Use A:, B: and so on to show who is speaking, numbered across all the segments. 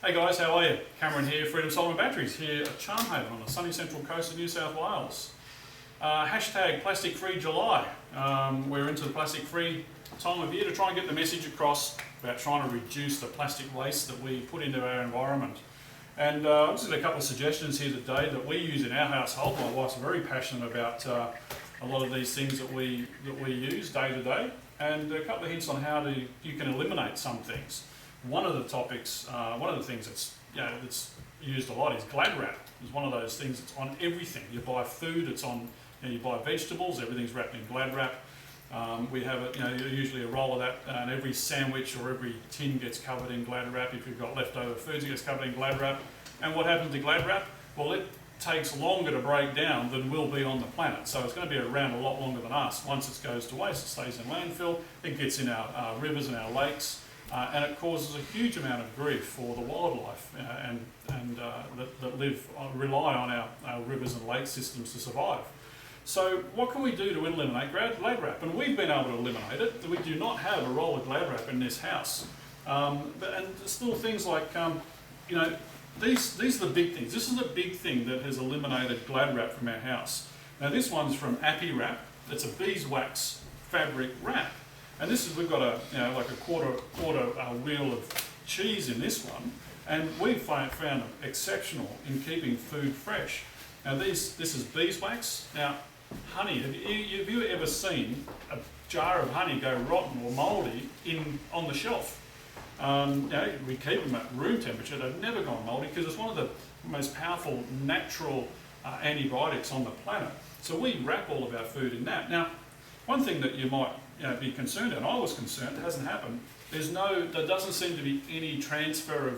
A: Hey guys, how are you? Cameron here, Freedom Solar Batteries here at Charmhaven on the sunny central coast of New South Wales. Hashtag Plastic Free July. We're into the plastic free time of year to try and get the message across about trying to reduce the plastic waste that we put into our environment. And I've just got a couple of suggestions here today that we use in our household. My wife's very passionate about a lot of these things that we use day to day, and a couple of hints on how you can eliminate some things. One of the things that's used a lot is Glad wrap. It's one of those things that's on everything. You buy food, it's on. You buy vegetables, everything's wrapped in Glad wrap. We have usually a roll of that, and every sandwich or every tin gets covered in Glad wrap. If you've got leftover foods, it gets covered in Glad wrap. And what happens to Glad wrap? Well, it takes longer to break down than will be on the planet. So it's going to be around a lot longer than us. Once it goes to waste, it stays in landfill. It gets in our rivers and our lakes. And it causes a huge amount of grief for the wildlife that rely on our rivers and lake systems to survive. So what can we do to eliminate Glad wrap? And we've been able to eliminate it. We do not have a roll of Glad wrap in this house. And still things like, these are the big things. This is a big thing that has eliminated Glad wrap from our house. Now this one's from Wrap. It's a beeswax fabric wrap. And this is, we've got like a quarter wheel of cheese in this one, and we've found them exceptional in keeping food fresh. Now this is beeswax. Now honey, have you ever seen a jar of honey go rotten or mouldy on the shelf? We keep them at room temperature. They've never gone mouldy because it's one of the most powerful natural antibiotics on the planet. So we wrap all of our food in that. Now, one thing that you might be concerned, and I was concerned, it hasn't happened. There doesn't seem to be any transfer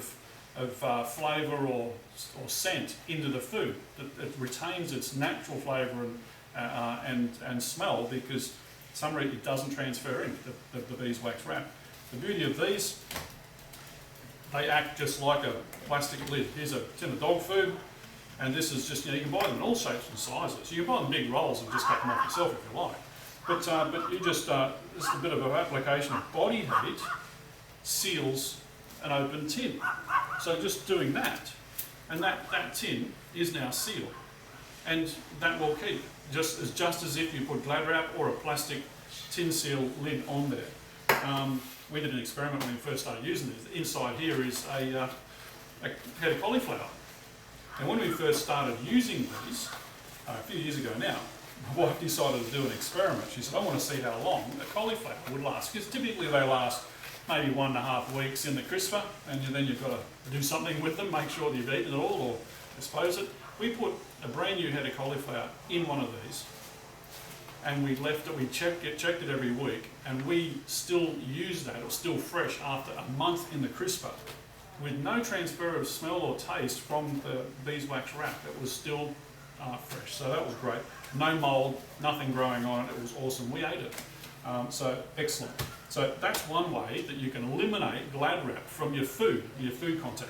A: of flavour or scent into the food. It retains its natural flavour and smell because for some reason it doesn't transfer in the beeswax wrap. The beauty of these, they act just like a plastic lid. Here's a tin of dog food, and this is just, you can buy them in all shapes and sizes. You can buy them big rolls and just cut them off yourself if you like. But you just a bit of an application of body heat seals an open tin. So just doing that, and that tin is now sealed, and that will keep just as if you put Glad wrap or a plastic tin seal lid on there. We did an experiment when we first started using this. Inside here is a head of cauliflower, and when we first started using these a few years ago now, my wife decided to do an experiment. She said, I want to see how long a cauliflower would last, because typically they last maybe 1.5 weeks in the crisper, and then you've got to do something with them, make sure that you've eaten it all or dispose it. We put a brand new head of cauliflower in one of these, and we left it, we checked it every week, and we still use that, it was still fresh after a month in the crisper, with no transfer of smell or taste from the beeswax wrap. It was still fresh, so that was great. No mould, nothing growing on it. It was awesome. We ate it. So excellent. So that's one way that you can eliminate Glad wrap from your food contact.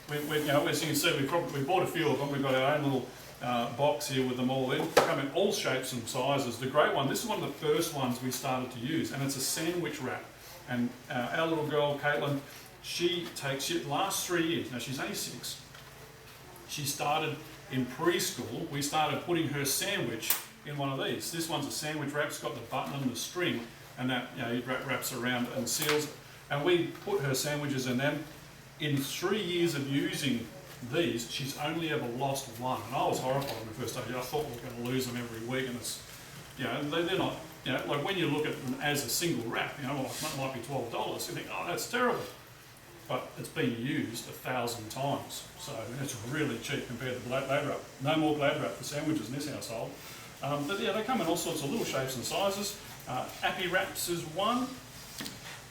A: As you can see, we bought a few of them. We've got our own little box here with them all in. They come in all shapes and sizes. The great one, this is one of the first ones we started to use, and it's a sandwich wrap. And our little girl, Caitlin, she lasts 3 years. Now she's only 6. She started in preschool. We started putting her sandwich in one of these. This one's a sandwich wrap. It's got the button and the string, and that it wraps around and seals. And we put her sandwiches in them. In 3 years of using these, she's only ever lost one. And I was horrified when we first started. I thought we were going to lose them every week, and it's, they're not. Like when you look at them as a single wrap, it might be $12. You think, oh, that's terrible. But it's been used 1,000 times, so it's really cheap compared to Glad wrap. No more Glad wrap for sandwiches in this household. They come in all sorts of little shapes and sizes. Wraps is one,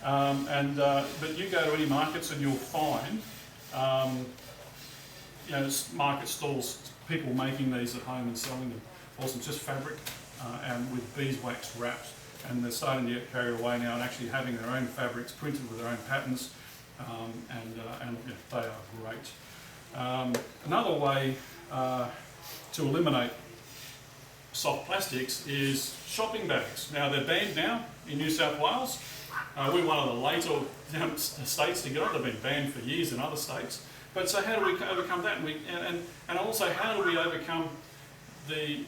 A: but you go to any markets and you'll find, market stalls, people making these at home and selling them. Also, just fabric and with beeswax wraps, and they're starting to get carried away now and actually having their own fabrics printed with their own patterns. They are great. Another way to eliminate soft plastics is shopping bags. Now they're banned now in New South Wales. We're one of the later states to get on. They've been banned for years in other states. But so how do we overcome that? And also how do we overcome the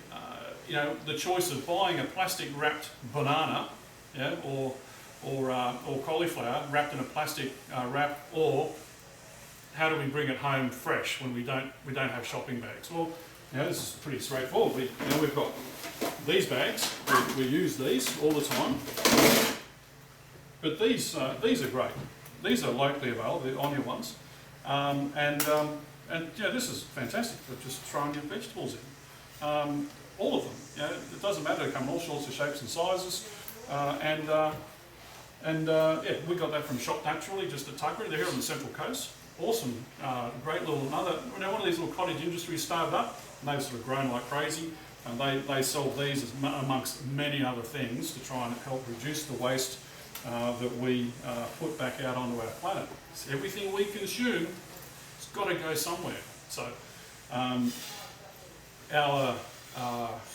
A: the choice of buying a plastic wrapped banana, yeah, or cauliflower wrapped in a plastic wrap, or how do we bring it home fresh when we don't have shopping bags? Well, this is pretty straightforward. We've got these bags. We use these all the time. But these are great. These are locally available, the Onion ones, and this is fantastic for just throwing your vegetables in. All of them. It doesn't matter. They come in all sorts of shapes and sizes, we got that from Shop Naturally, just at Tuggerah. They're here on the Central Coast. Awesome, great little one of these little cottage industries started up, and they've sort of grown like crazy. And they sell these amongst many other things to try and help reduce the waste that we put back out onto our planet. So everything we consume has got to go somewhere. So our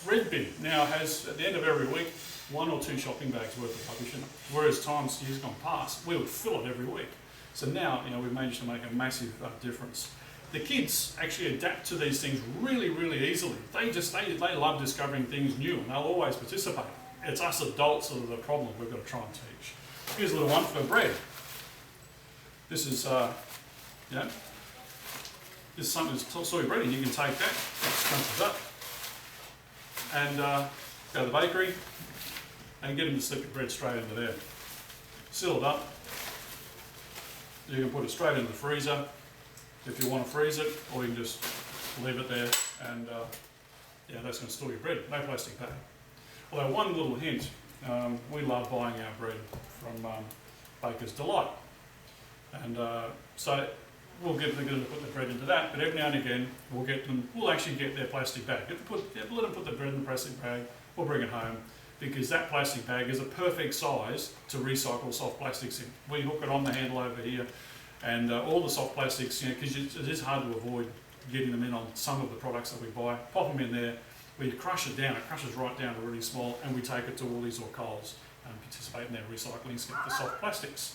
A: red bin now has, at the end of every week, 1 or 2 shopping bags worth of rubbish in it. Whereas years gone past, we would fill it every week. So now, we've managed to make a massive difference. The kids actually adapt to these things really, really easily. They love discovering things new, and they'll always participate. It's us adults that are the problem we've got to try and teach. Here's a little one for bread. This is, this is something that's soy bread, and you can take that, crunch it up, and go to the bakery, and get them to slip your bread straight into there. Seal it up. You can put it straight into the freezer if you want to freeze it, or you can just leave it there, and that's going to store your bread. No plastic bag. Although one little hint, we love buying our bread from Baker's Delight, and so we'll get them to put the bread into that. But every now and again, we'll actually get their plastic bag. Let them put the bread in the plastic bag. We'll bring it home, because that plastic bag is a perfect size to recycle soft plastics in. We hook it on the handle over here, and all the soft plastics, because it is hard to avoid getting them in on some of the products that we buy. Pop them in there, we crush it down, it crushes right down to really small, and we take it to Woolies or Coles and participate in their recycling scheme for soft plastics.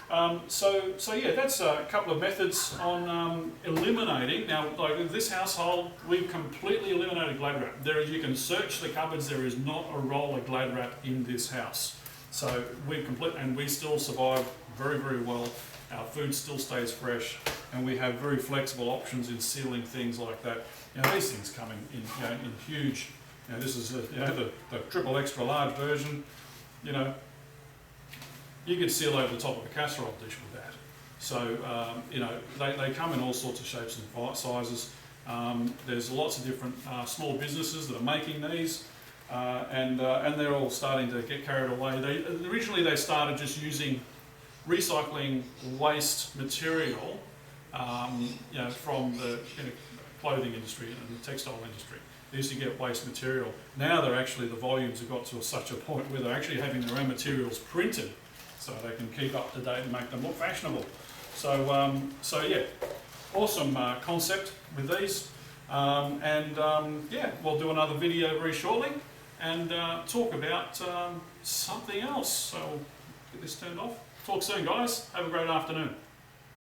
A: That's a couple of methods on eliminating. Now, like in this household, we've completely eliminated Glad wrap. You can search the cupboards, there is not a roll of Glad wrap in this house. So we still survive very, very well. Our food still stays fresh, and we have very flexible options in sealing things like that. These things come in huge. This is the triple extra large version. You could seal over the top of a casserole dish with that. So, they come in all sorts of shapes and sizes. There's lots of different small businesses that are making these, and they're all starting to get carried away. Originally they started just using recycling waste material, from the clothing industry and the textile industry. They used to get waste material. Now the volumes have got to such a point where they're actually having their own materials printed, so they can keep up to date and make them look fashionable. So awesome concept with these. We'll do another video very shortly and talk about something else. So we'll get this turned off. Talk soon, guys. Have a great afternoon.